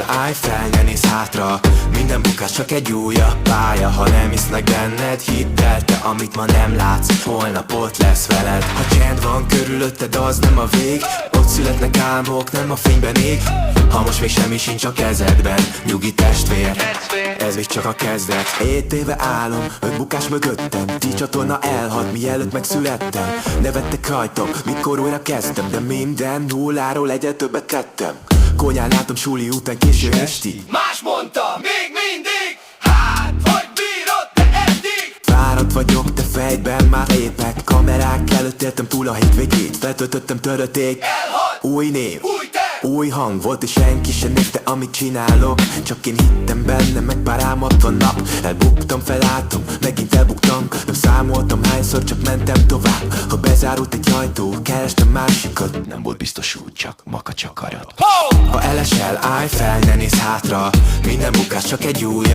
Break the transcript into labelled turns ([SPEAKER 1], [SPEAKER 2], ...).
[SPEAKER 1] állj fel, ne nézz hátra. Minden bukás csak egy újabb pálya. Ha nem hisznek benned, hidd el te, amit ma nem látsz, holnap ott lesz veled. Ha csend van körülötted, az nem a vég. Ott születnek álmok, nem a fényben ég. Ha most még semmi sincs a kezedben, nyugi testvér, ez még csak a kezdet. 7 éve álom, 5 bukás mögöttem. 10 csatorna elhat, mielőtt megszülettem. Nevettek rajtam, mikor újra kezdtem. De minden nulláról egyet többet tettem. Konyhán látom suli után késő estig.
[SPEAKER 2] Más mondta, még mindig. Hát, hogy bírod te eddig?
[SPEAKER 1] Fáradt vagyok, de fejben már lépek. Kamerák előtt éltem túl a hétvégét. Feltöltöttem töröték,
[SPEAKER 2] Elhalt,
[SPEAKER 1] új név,
[SPEAKER 2] új te.
[SPEAKER 1] új hang volt és senki sem nézte, amit csinálok. Csak én hittem benne, meg pár álmatlan nap. Elbuktam, felálltam, megint elbuktam. Nem számoltam hányszor, csak mentem tovább. Ha bezárult egy ajtó, kerestem másikat. Nem volt biztos úgy, csak makacs akarat. Ha elesel, állj fel, ne nézz hátra. Minden bukás csak egy új